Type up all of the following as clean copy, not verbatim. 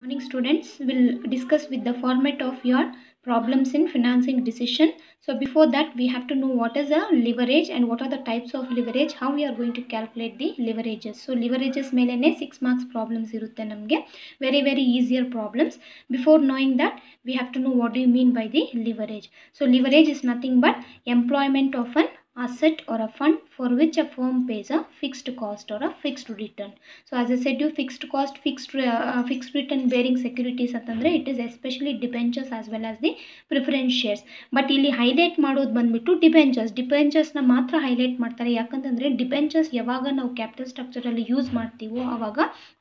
Morning students, will discuss with the format of your problems in financing decision. So before that we have to know what is a leverage and what are the types of leverage, how we are going to calculate the leverages. So leverages melene 6 marks problems irutte namge, very easier problems. Before knowing that, we have to know what do you mean by the leverage. So leverage is nothing but employment of an asset or a fund for which a firm pays a fixed cost or a fixed return. So as I said you, fixed cost, fixed return bearing securities ಅಂತಂದ್ರೆ it is especially debentures as well as the preference shares. But ಇಲ್ಲಿ highlight ಮಾಡೋದು ಬಂದ್ಬಿಟ್ಟು ಡಿಬೆಂಚರ್ಸ್ನ ಮಾತ್ರ highlight ಮಾಡ್ತಾರೆ. ಯಾಕಂತಂದರೆ debentures ಯಾವಾಗ ನಾವು capital ಸ್ಟ್ರಕ್ಚರಲ್ಲಿ use ಮಾಡ್ತೀವೋ ಆವಾಗ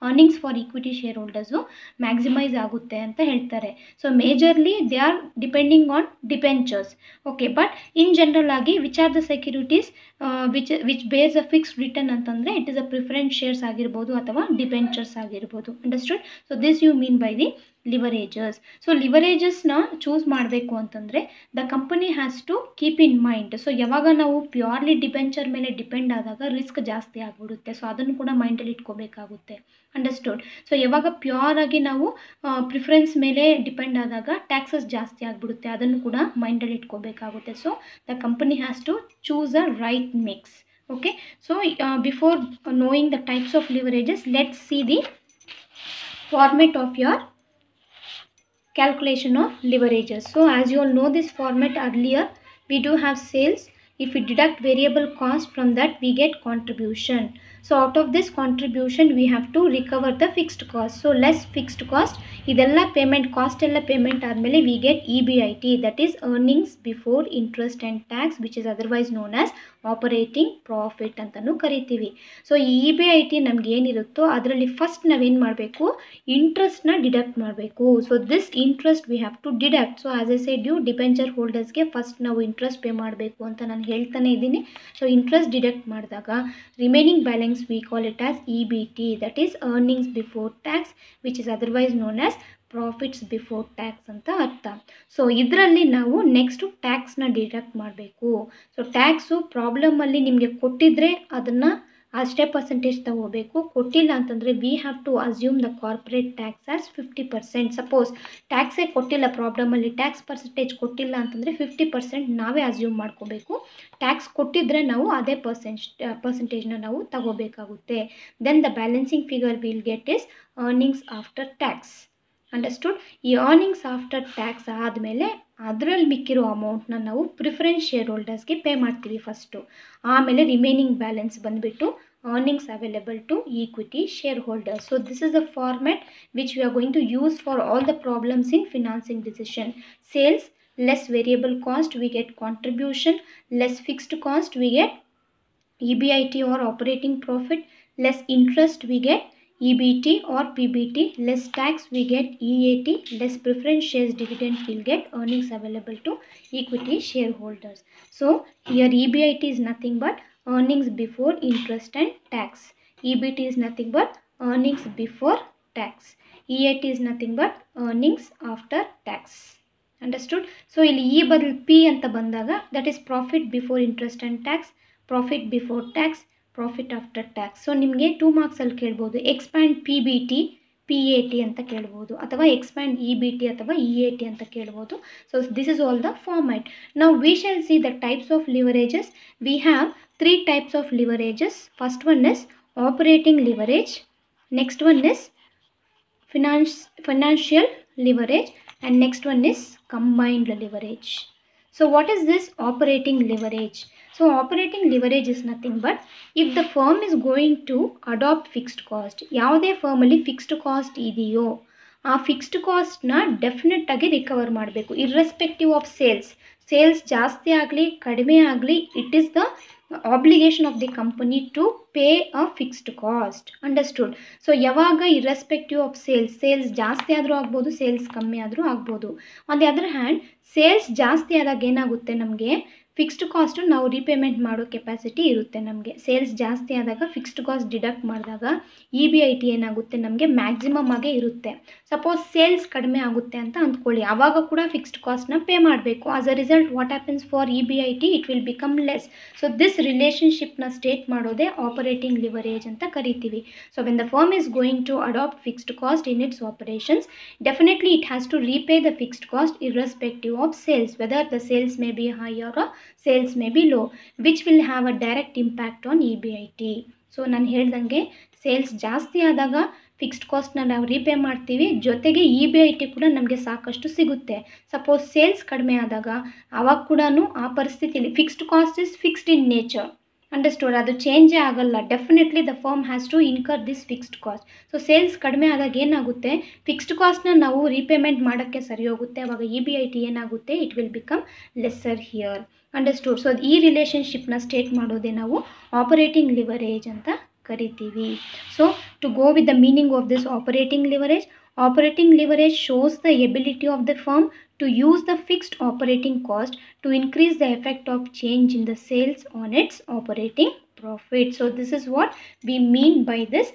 earnings for equity share holders maximise ಆಗುತ್ತೆ ಅಂತ ಹೇಳ್ತಾರೆ. So majorly they are depending on debentures. Okay, but in general ಆಗಿ which are the securities which bears a fixed return ಅಂತಂದರೆ it is a preference shares ಆಗಿರ್ಬೋದು ಅಥವಾ debentures ಆಗಿರ್ಬೋದು. Understood? So this you mean by the leverages. So ಲಿವರೇಜಸ್ನ choose ಮಾಡಬೇಕು ಅಂತಂದರೆ the company has to keep in mind. So ಯಾವಾಗ ನಾವು purely debenture ಮೇಲೆ ಡಿಪೆಂಡ್ ಆದಾಗ ರಿಸ್ಕ್ ಜಾಸ್ತಿ ಆಗಿಬಿಡುತ್ತೆ. ಸೊ ಅದನ್ನು ಕೂಡ ಮೈಂಡಲ್ಲಿ ಇಟ್ಕೋಬೇಕಾಗುತ್ತೆ. ಅಂಡರ್ಸ್ಟುಡ್? ಸೊ ಯಾವಾಗ ಪ್ಯೂರ್ ಆಗಿ ನಾವು ಪ್ರಿಫರೆನ್ಸ್ ಮೇಲೆ ಡಿಪೆಂಡ್ ಆದಾಗ ಟ್ಯಾಕ್ಸಸ್ ಜಾಸ್ತಿ ಆಗಿಬಿಡುತ್ತೆ. ಅದನ್ನು ಕೂಡ ಮೈಂಡಲ್ಲಿ ಇಟ್ಕೋಬೇಕಾಗುತ್ತೆ. So the company has to choose a right mix. Okay, so before knowing the types of leverages, let's see the format of your calculation of leverages. So as you all know this format earlier, we do have sales. If we deduct variable cost from that, we get contribution. So out of this contribution we have to recover the fixed cost. So less fixed cost, idella payment cost ella payment admele we get EBIT, that is earnings before interest and tax, which is otherwise known as operating profit ಅಂತಲೂ ಕರಿತೀವಿ. So ಈ EBIT ನಮ್ಗೆ ಏನಿರುತ್ತೋ ಅದರಲ್ಲಿ first ನಾವೇನು ಮಾಡಬೇಕು, ಇಂಟ್ರೆಸ್ಟ್ನ deduct ಮಾಡಬೇಕು. So this interest we have to deduct. So as I said you, debenture ಹೋಲ್ಡರ್ಸ್ಗೆ ಫಸ್ಟ್ ನಾವು ಇಂಟ್ರೆಸ್ಟ್ ಪೇ ಮಾಡಬೇಕು ಅಂತ ನಾನು ಹೇಳ್ತಾನೆ ಇದ್ದೀನಿ. ಸೊ ಇಂಟ್ರೆಸ್ಟ್ ಡಿಡಕ್ಟ್ ಮಾಡಿದಾಗ remaining balance we call it as EBT, that is earnings before tax, which is otherwise known as profits before tax ಅಂತ ಅರ್ಥ. ಸೊ ಇದರಲ್ಲಿ ನಾವು ನೆಕ್ಸ್ಟು ಟ್ಯಾಕ್ಸ್ನ ಡಿಡಕ್ಟ್ ಮಾಡಬೇಕು. ಸೊ ಟ್ಯಾಕ್ಸು ಪ್ರಾಬ್ಲಮಲ್ಲಿ ನಿಮಗೆ ಕೊಟ್ಟಿದ್ರೆ ಅದನ್ನು ಅಷ್ಟೇ ಪರ್ಸೆಂಟೇಜ್ ತಗೋಬೇಕು. ಕೊಟ್ಟಿಲ್ಲ ಅಂತಂದರೆ we have to assume the corporate tax as 50%. Suppose ಟ್ಯಾಕ್ಸೇ ಕೊಟ್ಟಿಲ್ಲ, ಪ್ರಾಬ್ಲಮಲ್ಲಿ ಟ್ಯಾಕ್ಸ್ ಪರ್ಸೆಂಟೇಜ್ ಕೊಟ್ಟಿಲ್ಲ ಅಂತಂದರೆ 50% ನಾವೇ ಅಸ್ಯೂಮ್ ಮಾಡ್ಕೋಬೇಕು. ಟ್ಯಾಕ್ಸ್ ಕೊಟ್ಟಿದ್ರೆ ನಾವು ಅದೇ ಪರ್ಸೆಂಟೇಜ್ನ ನಾವು ತಗೋಬೇಕಾಗುತ್ತೆ. Then the balancing figure will get is earnings after tax. Understood? ಈ ಅರ್ನಿಂಗ್ಸ್ ಆಫ್ಟರ್ ಟ್ಯಾಕ್ಸ್ ಆದಮೇಲೆ ಅದರಲ್ಲಿ ಮಿಕ್ಕಿರೋ ಅಮೌಂಟ್ನ ನಾವು ಪ್ರಿಫರೆನ್ಸ್ ಶೇರ್ ಹೋಲ್ಡರ್ಸ್ಗೆ ಪೇ ಮಾಡ್ತೀವಿ ಫಸ್ಟು. ಆಮೇಲೆ ರಿಮೈನಿಂಗ್ ಬ್ಯಾಲೆನ್ಸ್ ಬಂದುಬಿಟ್ಟು earnings available to equity shareholders. So this is the format which we are going to use for all the problems in financing decision. Sales, less variable cost, we get contribution. Less fixed cost, we get EBIT or operating profit. Less interest, we get EBT or PBT. Less tax, we get EAT. Less preference shares dividend, we'll get earnings available to equity shareholders. So here EBIT is nothing but earnings before interest and tax. EBT is nothing but earnings before tax. EAT is nothing but earnings after tax. Understood? So ಇಲ್ಲಿ E ಬದಲು P ಅಂತ ಬಂದಾಗ that is profit before interest and tax, profit before tax, profit after tax. So ನಿಮಗೆ 2 ಮಾರ್ಕ್ಸಲ್ಲಿ ಕೇಳ್ಬೋದು expand PBT PAT ಅಂತ ಕೇಳ್ಬೋದು, ಅಥವಾ expand EBT ಅಥವಾ EAT ಅಂತ ಕೇಳ್ಬೋದು. So this is all the format. Now we shall C the types of leverages. We have 3 types of leverages. First one is operating leverage, next one is financial leverage, and next one is combined leverage. So what is this operating leverage? So operating leverage is nothing but if the firm is going to adopt fixed cost, ಯಾವುದೇ ಫರ್ಮಲ್ಲಿ fixed cost ಇದೆಯೋ ಆ fixed ಕಾಸ್ಟ್ನ definite ಆಗಿ recover ಮಾಡಬೇಕು, irrespective of sales ಜಾಸ್ತಿ ಆಗಲಿ ಕಡಿಮೆ ಆಗಲಿ, it is the obligation of the company to pay a fixed cost. Understood? So ಯಾವಾಗ ಇರ್ರೆಸ್ಪೆಕ್ಟಿವ್ ಆಫ್ ಸೇಲ್ಸ್ ಜಾಸ್ತಿ ಆದರೂ ಆಗ್ಬೋದು, ಸೇಲ್ಸ್ ಕಮ್ಮಿ ಆದರೂ ಆಗ್ಬೋದು. On the other hand sales ಜಾಸ್ತಿ ಆದಾಗ ಏನಾಗುತ್ತೆ, ನಮಗೆ ಫಿಕ್ಸ್ಡ್ ಕಾಸ್ಟ್ ನಾವು ರೀಪೇಮೆಂಟ್ ಮಾಡೋ ಕೆಪಾಸಿಟಿ ಇರುತ್ತೆ ನಮಗೆ. ಸೇಲ್ಸ್ ಜಾಸ್ತಿ ಆದಾಗ ಫಿಕ್ಸ್ಡ್ ಕಾಸ್ಟ್ ಡಿಡಕ್ಟ್ ಮಾಡಿದಾಗ EBIT ಏನಾಗುತ್ತೆ ನಮಗೆ ಮ್ಯಾಕ್ಸಿಮಮ್ ಆಗೇ ಇರುತ್ತೆ. ಸಪೋಸ್ ಸೇಲ್ಸ್ ಕಡಿಮೆ ಆಗುತ್ತೆ ಅಂತ ಅಂದ್ಕೊಳ್ಳಿ, ಆವಾಗ ಕೂಡ ಫಿಕ್ಸ್ಡ್ ಕಾಸ್ಟ್ನ ಪೇ ಮಾಡಬೇಕು. As a result what happens for EBIT, it will become less. So this ರಿಲೇಷನ್ಶಿಪ್ನ ಸ್ಟೇಟ್ ಮಾಡೋದೇ ಆಪರೇಟಿಂಗ್ ಲಿವರೇಜ್ ಅಂತ ಕರಿತೀವಿ. So when the firm is going to adopt fixed cost in its operations, definitely it has to repay the fixed cost irrespective of sales, whether the sales may be high or sales may be low, which will have a direct impact on EBIT. So ನಾನು ಹೇಳ್ದಂಗೆ sales ಜಾಸ್ತಿ ಆದಾಗ fixed ಕಾಸ್ಟ್ನ ನಾವು repay ಮಾಡ್ತೀವಿ, ಜೊತೆಗೆ EBIT ಕೂಡ ನಮಗೆ ಸಾಕಷ್ಟು ಸಿಗುತ್ತೆ. ಸಪೋಸ್ ಸೇಲ್ಸ್ ಕಡಿಮೆ ಆದಾಗ ಆವಾಗ ಕೂಡ ಆ ಪರಿಸ್ಥಿತಿಯಲ್ಲಿ fixed cost is fixed in nature, understood, ಅದು ಚೇಂಜೇ ಆಗಲ್ಲ. Definitely the firm has to incur this fixed cost. So sales ಕಡಿಮೆ ಆದಾಗ ಏನಾಗುತ್ತೆ, ಫಿಕ್ಸ್ಡ್ ಕಾಸ್ಟ್ನ ನಾವು ರೀಪೇಮೆಂಟ್ ಮಾಡೋಕ್ಕೆ ಸರಿ ಹೋಗುತ್ತೆ, ಆವಾಗ EBIT ಏನಾಗುತ್ತೆ, it will become lesser here, understood. So ಈ ರಿಲೇಷನ್ಶಿಪ್ನ ಸ್ಟೇಟ್ ಮಾಡೋದೇ ನಾವು ಆಪರೇಟಿಂಗ್ ಲಿವರೇಜ್ ಅಂತ ಕರಿತೀವಿ. So to go with the meaning of this operating leverage shows the ability of the firm to use the fixed operating cost to increase the effect of change in the sales on its operating profit. So this is what we mean by this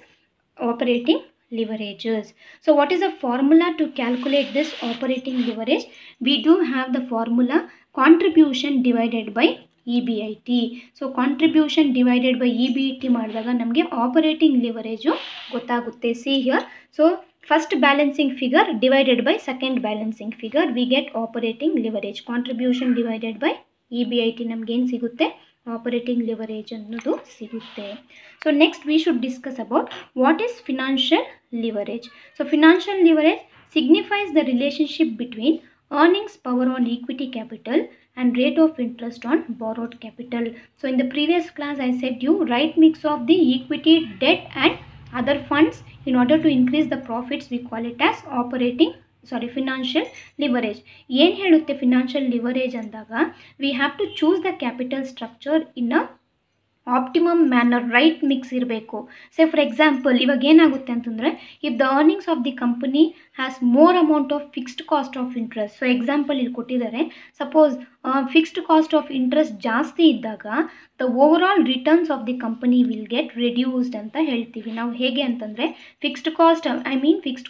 operating leverages. So what is the formula to calculate this operating leverage? We do have the formula contribution divided by EBIT. So contribution divided by EBIT ಮಾಡಿದಾಗ ನಮಗೆ operating leverage ಗೊತ್ತಾಗುತ್ತೆ. See here, so first balancing figure divided by second balancing figure, we get operating leverage. Contribution divided by EBIT ನಮ್ಗೆ ಏನು ಸಿಗುತ್ತೆ, operating leverage ಅನ್ನೋದು ಸಿಗುತ್ತೆ. So next we should discuss about what is financial leverage. So financial leverage signifies the relationship between earnings power on equity capital and rate of interest on borrowed capital. So in the previous class I said you right mix of the equity, debt and other funds in order to increase the profits, we call it as financial leverage. ಏನು ಹೇಳುತ್ತೆ financial leverage ಅಂದಾಗ, we have to choose the capital structure in a optimum manner, right mix ಇರಬೇಕು. Say for example ಇವಾಗ ಏನಾಗುತ್ತೆ ಅಂತಂದರೆ, if the earnings of the company has more amount of fixed cost of interest. So example ಇಲ್ಲಿ ಕೊಟ್ಟಿದ್ದಾರೆ, suppose fixed cost of interest ಜಾಸ್ತಿ ಇದ್ದಾಗ the over all returns of the company will get reduced ಅಂತ ಹೇಳ್ತೀವಿ ನಾವು. ಹೇಗೆ ಅಂತಂದರೆ fixed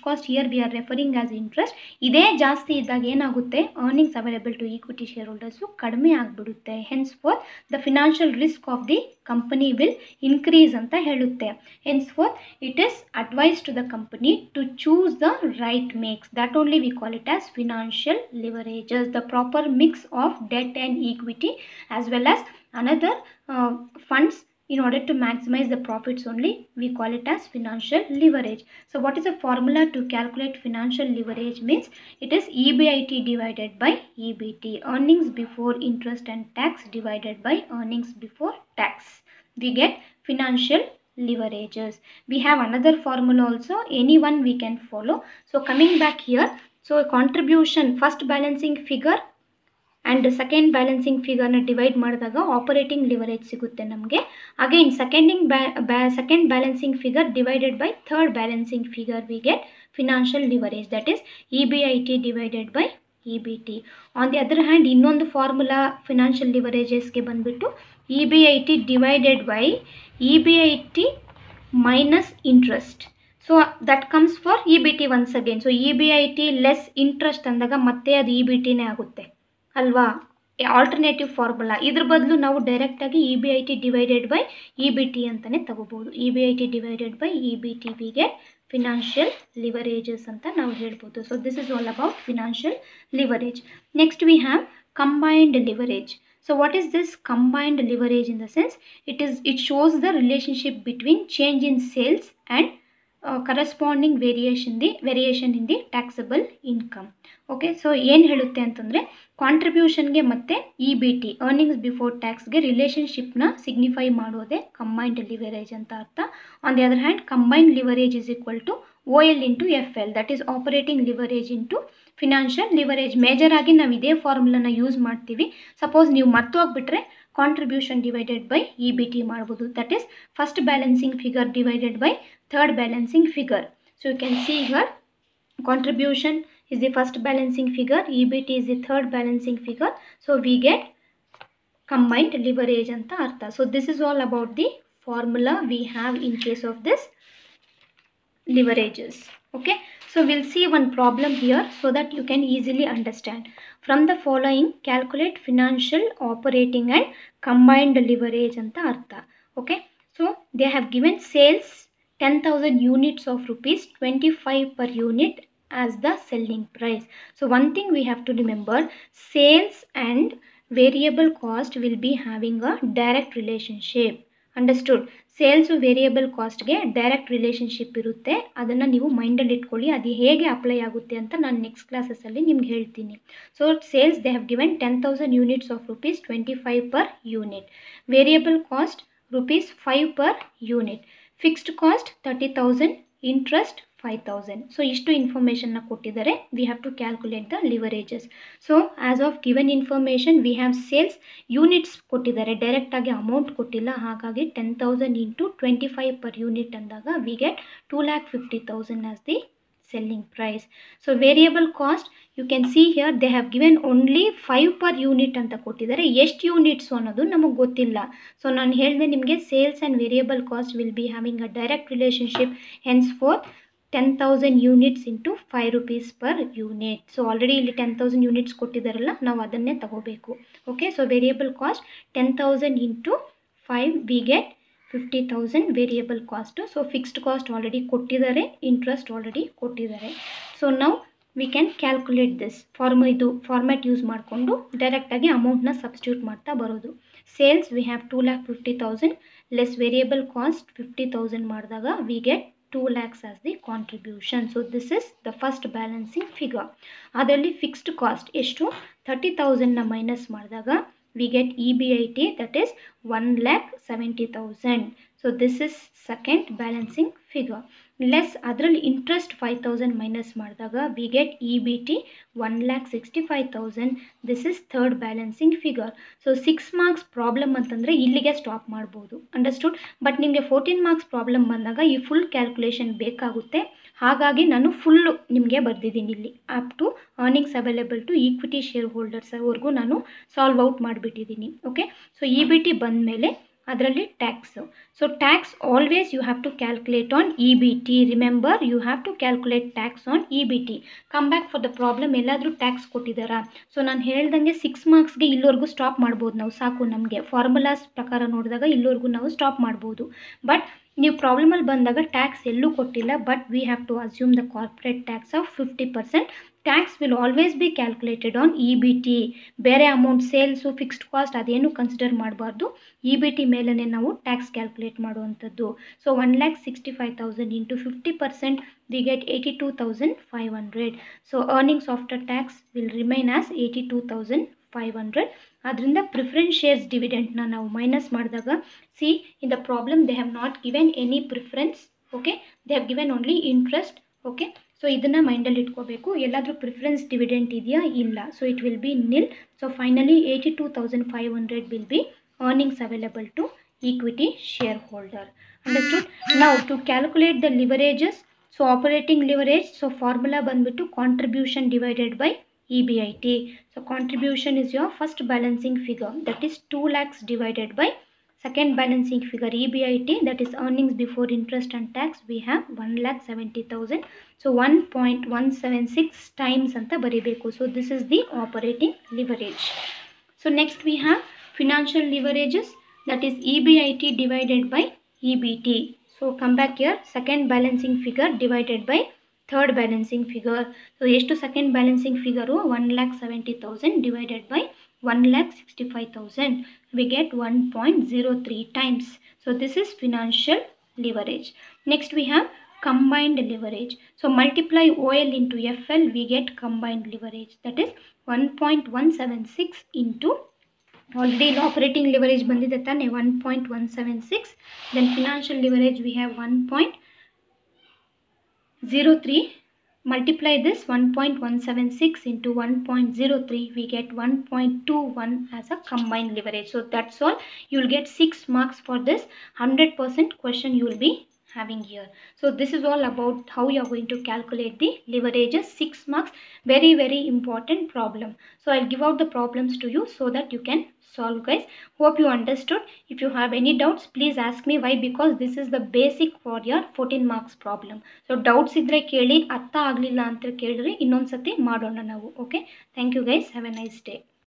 cost here we are referring as interest, ಇದೇ ಜಾಸ್ತಿ ಇದ್ದಾಗ ಏನಾಗುತ್ತೆ, earnings available to equity share holders ಕಡಿಮೆ ಆಗಿಬಿಡುತ್ತೆ. Hence for the financial risk of the company will increase ಅಂತ ಹೇಳುತ್ತೆ. Hence for it is advise to the company to choose the right mix. That only we call it as financial leverages, the proper mix of debt and equity as well as another funds in order to maximize the profits only, we call it as financial leverage. So what is the formula to calculate financial leverage? Means it is EBIT divided by EBT, earnings before interest and tax divided by earnings before tax. We get financial leverages. We have another formula also, any one we can follow. So coming back here, so contribution, first balancing figure and second balancing ಫಿಗರ್ನ divide ಮಾಡಿದಾಗ operating leverage ಸಿಗುತ್ತೆ ನಮಗೆ. Again second balancing figure divided by third balancing figure we get financial leverage, that is EBIT divided by EBT. On the other hand ಇನ್ನೊಂದು formula financial ಲಿವರೇಜಸ್ಗೆ ಬಂದುಬಿಟ್ಟು EBIT divided by EBIT minus interest. So that comes for EBT once again. So EBIT less interest ಅಂದಾಗ ಮತ್ತೆ ಅದು EBTನೇ ಆಗುತ್ತೆ ಅಲ್ವಾ, alternative formula. ಇದ್ರ ಬದಲು ನಾವು ಡೈರೆಕ್ಟಾಗಿ EBIT ಡಿವೈಡೆಡ್ ಬೈ EBT ಅಂತಲೇ ತಗೋಬೋದು. EBIT divided by EBT V get financial leverages ಅಂತ ನಾವು ಹೇಳ್ಬೋದು. So this is all about financial leverage. Next we have combined leverage. So what is this combined leverage? In the sense it shows the relationship between change in sales and corresponding variation in the taxable income. Okay, so ಏನು ಹೇಳುತ್ತೆ ಅಂತಂದರೆ ಕಾಂಟ್ರಿಬ್ಯೂಷನ್ಗೆ ಮತ್ತು EBT earnings before ಟ್ಯಾಕ್ಸ್ಗೆ ರಿಲೇಷನ್ಶಿಪ್ನ signify ಮಾಡೋದೇ combined leverage ಅಂತ ಅರ್ಥ. On the other hand combined leverage is equal to OL into FL, that is operating leverage into financial leverage. Major ಆಗಿ ನಾವು ಇದೇ ಫಾರ್ಮುಲಾನ ಯೂಸ್ ಮಾಡ್ತೀವಿ. ಸಪೋಸ್ ನೀವು ಮರ್ತೋಗ್ಬಿಟ್ರೆ ಕಾಂಟ್ರಿಬ್ಯೂಷನ್ ಡಿವೈಡೆಡ್ ಬೈ EBT ಮಾಡ್ಬೋದು, that is first balancing figure divided by third balancing figure. So you can see here contribution is the first balancing figure, EBT is the third balancing figure. So we get combined leverage anta artha. So this is all about the formula we have in case of this leverages. Okay, so we'll see one problem here so that you can easily understand. From the following, calculate financial, operating and combined leverage anta artha. Okay, so they have given sales 10,000 units of rupees 25 per unit as the selling price. So one thing we have to remember, sales and variable cost will be having a direct relationship. Understood. Sales variable ಕಾಸ್ಟ್ಗೆ direct relationship ಇರುತ್ತೆ. ಅದನ್ನು ನೀವು ಮೈಂಡಲ್ಲಿ ಇಟ್ಕೊಳ್ಳಿ. ಅದು ಹೇಗೆ apply ಆಗುತ್ತೆ ಅಂತ ನಾನು ನೆಕ್ಸ್ಟ್ ಕ್ಲಾಸಸ್ಸಲ್ಲಿ ನಿಮ್ಗೆ ಹೇಳ್ತೀನಿ. So sales they have given 10,000 units of rupees 25 per unit. Variable cost rupees 5 per unit. Fixed cost 30,000. Interest 5,000. So ಇಷ್ಟು ಇನ್ಫಾರ್ಮೇಷನ್ನ ಕೊಟ್ಟಿದ್ದಾರೆ. We have to calculate the leverages. So as of given information we have sales units ಕೊಟ್ಟಿದ್ದಾರೆ, ಡೈರೆಕ್ಟಾಗಿ amount ಕೊಟ್ಟಿಲ್ಲ. ಹಾಗಾಗಿ 10,000 into 25 per unit ಅಂದಾಗ we get 2,50,000 as the selling price. So variable cost, you can see here they have given only 5 per unit ಅಂತ ಕೊಟ್ಟಿದ್ದಾರೆ. ಎಷ್ಟು units ಅನ್ನೋದು ನಮಗೆ ಗೊತ್ತಿಲ್ಲ. ಸೊ ನಾನು ಹೇಳಿದೆ ನಿಮಗೆ sales and variable cost will be having a direct relationship. Hence four 10,000 units into 5 rupees per unit. So already ಇಲ್ಲಿ 10,000 ಯೂನಿಟ್ಸ್ ಕೊಟ್ಟಿದ್ದಾರಲ್ಲ, ನಾವು ಅದನ್ನೇ ತಗೋಬೇಕು. Okay, so variable cost 10,000 into 5 we get 50,000 variable cost. So fixed cost already ಕೊಟ್ಟಿದ್ದಾರೆ, interest already ಕೊಟ್ಟಿದ್ದಾರೆ. So ನಾವು we can calculate this ಇದು format use ಮಾಡಿಕೊಂಡು ಡೈರೆಕ್ಟಾಗಿ ಅಮೌಂಟ್ನ ಸಬ್ಸ್ಟಿಟ್ಯೂಟ್ ಮಾಡ್ತಾ ಬರೋದು. Sales we have 2,50,000 less variable cost 50,000 ಮಾಡಿದಾಗ we get 2 lakhs as the contribution. So this is the first balancing figure. ಅದರಲ್ಲಿ ಫಿಕ್ಸ್ಡ್ ಕಾಸ್ಟ್ ಎಷ್ಟು 30,000ನ ಮೈನಸ್ ಮಾಡಿದಾಗ we get EBIT, that is 1,70,000. So this is second balancing figure. Less ಅದರಲ್ಲಿ interest 5,000 minus ಮಾಡಿದಾಗ we get EBT 1,65,000. this is third balancing figure. So 6 marks problem ಅಂತಂದರೆ ಇಲ್ಲಿಗೆ stop ಮಾಡ್ಬೋದು. Understood. But ನಿಮಗೆ 14 marks problem ಬಂದಾಗ ಈ full calculation ಬೇಕಾಗುತ್ತೆ. ಹಾಗಾಗಿ ನಾನು ಫುಲ್ಲು ನಿಮಗೆ ಬರೆದಿದ್ದೀನಿ ಇಲ್ಲಿ up to earnings available to equity share ಹೋಲ್ಡರ್ಸ್ವರೆಗೂ ನಾನು ಸಾಲ್ವ್ ಔಟ್ ಮಾಡಿಬಿಟ್ಟಿದ್ದೀನಿ. ಓಕೆ, ಸೊ EBT ಬಂದ ಮೇಲೆ ಅದರಲ್ಲಿ tax. So tax always you have to calculate on EBT. Remember, you have to calculate tax on EBT. Come back for the problem. ಎಲ್ಲಾದರೂ tax ಕೊಟ್ಟಿದ್ದಾರಾ? So ನಾನು ಹೇಳ್ದಂಗೆ 6 marksಗೆ ಇಲ್ಲಿವರೆಗೂ ಸ್ಟಾಪ್ ಮಾಡ್ಬೋದು ನಾವು. ಸಾಕು, ನಮಗೆ ಫಾರ್ಮುಲಾಸ್ ಪ್ರಕಾರ ನೋಡಿದಾಗ ಇಲ್ಲಿವರೆಗೂ ನಾವು ಸ್ಟಾಪ್ ಮಾಡ್ಬೋದು. ಬಟ್ ನೀವು ಪ್ರಾಬ್ಲಮಲ್ಲಿ ಬಂದಾಗ ಟ್ಯಾಕ್ಸ್ ಎಲ್ಲೂ ಕೊಟ್ಟಿಲ್ಲ. But we have to assume the corporate tax of 50%. Tax will always be calculated on EBT. ಬೇರೆ ಅಮೌಂಟ್ ಸೇಲ್ಸು ಫಿಕ್ಸ್ಡ್ ಕಾಸ್ಟ್ ಅದೇನು ಕನ್ಸಿಡರ್ ಮಾಡಬಾರ್ದು. EBT ಮೇಲೇ ನಾವು ಟ್ಯಾಕ್ಸ್ ಕ್ಯಾಲ್ಕುಲೇಟ್ ಮಾಡುವಂಥದ್ದು. So 1,65,000 into 50% we get 82,500. So earnings after tax will remain as 82,500. ಅದರಿಂದ preference shares ಡಿವಿಡೆಂಟ್ನ ನಾವು minus ಮಾಡಿದಾಗ, see in the problem they have not given any preference. Okay, they have given only interest. Okay, so ಇದನ್ನು ಮೈಂಡಲ್ಲಿ ಇಟ್ಕೋಬೇಕು. ಎಲ್ಲಾದರೂ preference dividend ಇದೆಯಾ? ಇಲ್ಲ. So it will be nil. So finally 82,500 will be earnings available to equity share holder. Understood. ನಾವು to calculate the leverages, so operating leverage, so formula ಬಂದುಬಿಟ್ಟು contribution divided by EBIT. So contribution is your first balancing figure, that is 2 lakhs divided by second balancing figure EBIT, that is earnings before interest and tax. We have 1,70,000. So 1.176 times anta baribeku. So this is the operating leverage. So next we have financial leverages, that is EBIT divided by EBT. So come back here, second balancing figure divided by third balancing figure. So ಎಷ್ಟು second balancing figure 1,70,000 divided by 1,65,000. we get 1.03 times. So this is financial leverage. Next we have combined leverage. So multiply OL into FL, we get combined leverage, that is 1.176 into already operating leverage ಬಂದಿದೆ ತಾನೆ 1.176. then financial leverage we have 1.03. multiply this 1.176 into 1.03, we get 1.21 as a combined leverage. So that's all. You will get 6 marks for this. 100% question you will be having here. So this is all about how you are going to calculate the leverages. 6 marks, very important problem. So I'll give out the problems to you so that you can solve, guys. Hope you understood. If you have any doubts, please ask me. Why? Because this is the basic for your 14 marks problem. So doubts idre keli, artha aglilla anta kelidre innond sati madoಣ ನಾವು. Okay, thank you guys, have a nice day.